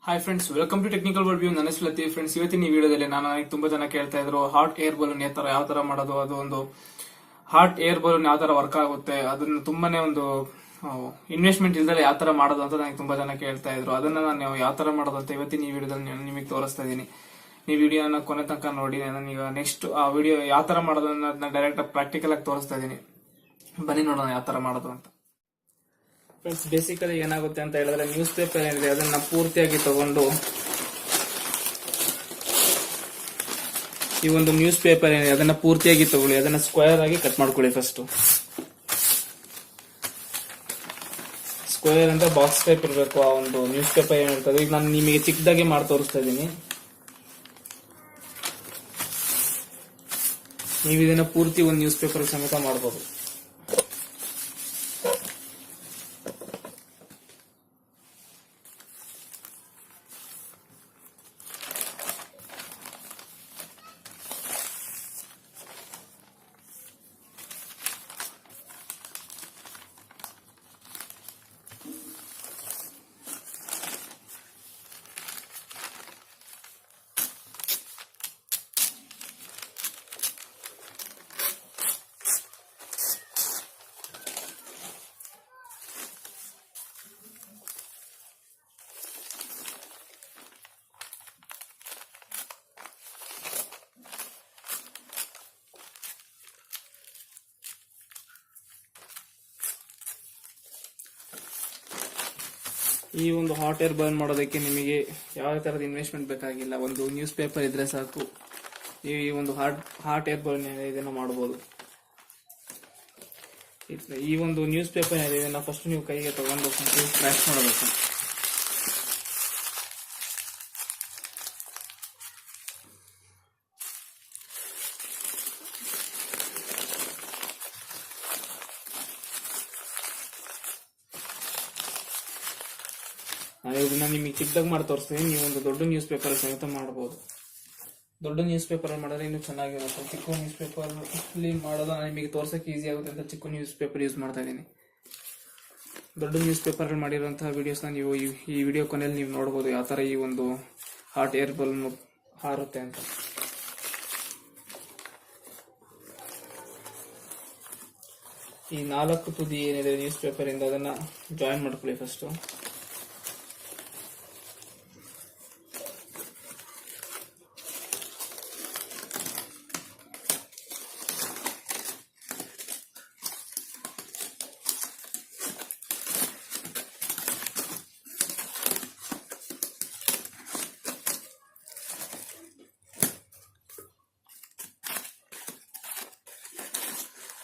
Hi friends, welcome to technical word view. ನನ್ನ ಹೆಸರು Latif. Friends, ಇವತ್ತಿನ ಈ ವಿಡಿಯೋದಲ್ಲಿ ನನಗೆ ತುಂಬಾ ಜನ ಕೇಳ್ತಾ ಇದ್ರು ಹಾಟ್ ಏರ್ ಬಲೂನ್ ಯಾವ ತರ ಮಾಡೋದು, ಅದು ಒಂದು ಹಾಟ್ ಏರ್ ಬಲೂನ್ ಯಾವ ತರ ವರ್ಕ್ ಆಗುತ್ತೆ, ಅದನ್ನ ತುಂಬಾನೇ ಒಂದು ಇನ್ವೆಸ್ಟ್ಮೆಂಟ್ ಇಲ್ದಲೆ ಯಾವ ತರ ಮಾಡೋದು ಅಂತ ನನಗೆ ತುಂಬಾ ಜನ ಕೇಳ್ತಾ ಇದ್ರು. ಅದನ್ನ ನಾನು ಯಾವ ತರ ಮಾಡೋದು ಅಂತ ಇವತ್ತಿನ ಈ ವಿಡಿಯೋದಲ್ಲಿ ನಿಮಗೆ ತೋರಿಸ್ತಾ ಇದ್ದೀನಿ. ಈ ವಿಡಿಯೋನ ಕೊನೆ ತನಕ ನೋಡಿ. ನಾನೀಗ ನೆಕ್ಸ್ಟ್ ಆ ವಿಡಿಯೋ ಯಾವ ತರ ಮಾಡೋದು ಅನ್ನೋದನ್ನ ಡೈರೆಕ್ಟ್ ಪ್ರಾಕ್ಟಿಕಲ್ ಆಗಿ ತೋರಿಸ್ತಾ ಇದ್ದೀನಿ. ಬನ್ನಿ ನೋಡೋಣ ಯಾವ ತರ ಮಾಡೋದು ಅಂತ. ಫ್ರೆಂಡ್ಸ್, ಬೇಸಿಕಲಿ ಏನಾಗುತ್ತೆ ಅಂತ ಹೇಳಿದ್ರೆ, ನ್ಯೂಸ್ ಪೇಪರ್ ಏನಿದೆ ಅದನ್ನ ಪೂರ್ತಿಯಾಗಿ ತಗೊಂಡು, ಈ ಒಂದು ನ್ಯೂಸ್ ಪೇಪರ್ ಏನಿದೆ ಅದನ್ನ ಪೂರ್ತಿಯಾಗಿ ತಗೊಳ್ಳಿ. ಅದನ್ನ ಸ್ಕ್ವೇರ್ ಆಗಿ ಕಟ್ ಮಾಡ್ಕೊಳ್ಳಿ. ಫಸ್ಟ್ ಸ್ಕ್ವೇರ್ ಅಂದ್ರೆ ಬಾಕ್ಸ್ ಟೈಪ್ ಇರಬೇಕು ಆ ಒಂದು ನ್ಯೂಸ್ ಪೇಪರ್ ಏನಿರ್ತದೆ. ಈಗ ನಾನು ನಿಮಗೆ ಚಿಕ್ಕದಾಗಿ ಮಾಡಿ ತೋರಿಸ್ತಾ ಇದ್ದೀನಿ. ನೀವು ಇದನ್ನ ಪೂರ್ತಿ ಒಂದು ನ್ಯೂಸ್ ಪೇಪರ್ ಸಮೇತ ಮಾಡಬಹುದು. ಈ ಒಂದು ಹಾಟ್ ಏರ್ ಬರ್ನ್ ಮಾಡೋದಕ್ಕೆ ನಿಮಗೆ ಯಾವ ತರದ ಇನ್ವೆಸ್ಟ್ಮೆಂಟ್ ಬೇಕಾಗಿಲ್ಲ. ಒಂದು ನ್ಯೂಸ್ ಪೇಪರ್ ಇದ್ರೆ ಸಾಕು. ಈ ಒಂದು ಹಾಟ್ ಏರ್ ಬರ್ನ್ ಇದನ್ನ ಮಾಡಬಹುದು. ಈ ಒಂದು ನ್ಯೂಸ್ ಪೇಪರ್ ಏನಿದೆ ಇದನ್ನ ಫಸ್ಟ್ ನೀವು ಕೈಗೆ ತಗೊಂಡು ಕ್ರ್ಯಾಶ್ ಮಾಡಬೇಕು. ಇದನ್ನ ನಿಮಗೆ ಚಿಕ್ಕದಾಗಿ ಮಾಡಿ ತೋರಿಸ್ತೀನಿ. ನೀವು ಒಂದು ದೊಡ್ಡ ನ್ಯೂಸ್ ಪೇಪರ್ ಸಮೇತ ಮಾಡಬಹುದು. ದೊಡ್ಡ ನ್ಯೂಸ್ ಪೇಪರ್ ಮಾಡಿದ್ರೆ ಇನ್ನೂ ಚೆನ್ನಾಗಿರುತ್ತೆ. ಚಿಕ್ಕ ನ್ಯೂಸ್ ಪೇಪರ್ ಅಲ್ಲಿ ಮಾಡೋದು ನಿಮಗೆ ತೋರ್ಸಕ್ಕೆ ಈಸಿ ಆಗುತ್ತೆ ಅಂತ ಚಿಕ್ಕ ನ್ಯೂಸ್ ಪೇಪರ್ ಯೂಸ್ ಮಾಡ್ತಾ ಇದ್ದೀನಿ. ದೊಡ್ಡ ನ್ಯೂಸ್ ಪೇಪರ್ ಮಾಡಿರುವಂತಹ ವಿಡಿಯೋಸ್ನ ನೀವು ಈ ವಿಡಿಯೋ ಕೊನೆಯಲ್ಲಿ ನೀವು ನೋಡಬಹುದು ಯಾವ ತರ ಈ ಒಂದು ಹಾಟ್ ಏರ್ ಬಲೂನ್ ಹಾರುತ್ತೆ ಅಂತ. ಈ 4 ತುದಿ ಏನಿದೆ ನ್ಯೂಸ್ ಪೇಪರ್ ಇಂದ ಅದನ್ನ ಜಾಯಿನ್ ಮಾಡ್ಕೊಳ್ಳಿ ಫಸ್ಟ್.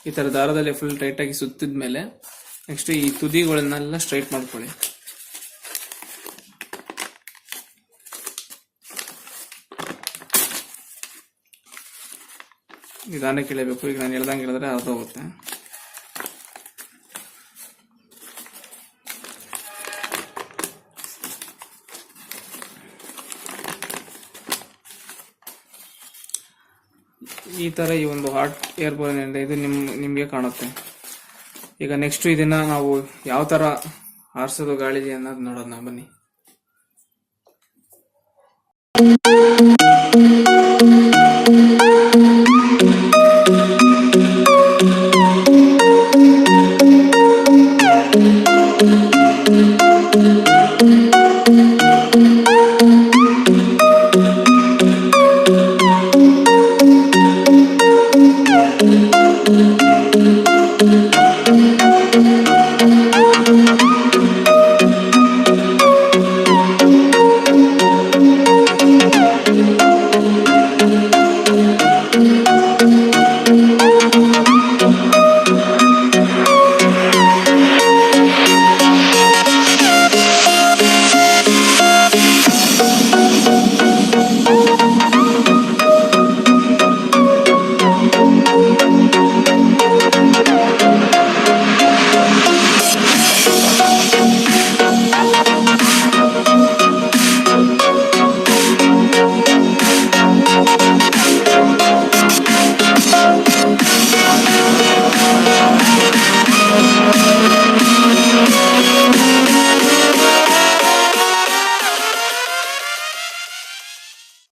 ಈ ತರ ದಾರದಲ್ಲಿ ಫುಲ್ ಟೈಟ್ ಆಗಿ ಸುತ್ತಿದ್ಮೇಲೆ ನೆಕ್ಸ್ಟ್ ಈ ತುದಿಗಳನ್ನೆಲ್ಲ ಸ್ಟ್ರೈಟ್ ಮಾಡ್ಕೊಳ್ಳಿ. ನಿಧಾನಕ್ಕೆ ಎಳೆಯಬೇಕು. ಈಗ ನಾನು ಎಳ್ದಂಗೆ ಎಳೆದ್ರೆ ಅರ್ಧ ಹೋಗುತ್ತೆ. ಈ ತರ ಈ ಒಂದು ಹಾಟ್ ಏರ್ ಬಲೂನ್ ಏನಿದೆ ಇದು ನಿಮ್ಗೆ ಕಾಣುತ್ತೆ. ಈಗ ನೆಕ್ಸ್ಟ್ ಇದನ್ನ ನಾವು ಯಾವ ತರ ಹಾರಿಸೋದು ಗಾಳಿಲಿ ಅನ್ನೋದು ನೋಡೋಣ ಬನ್ನಿ.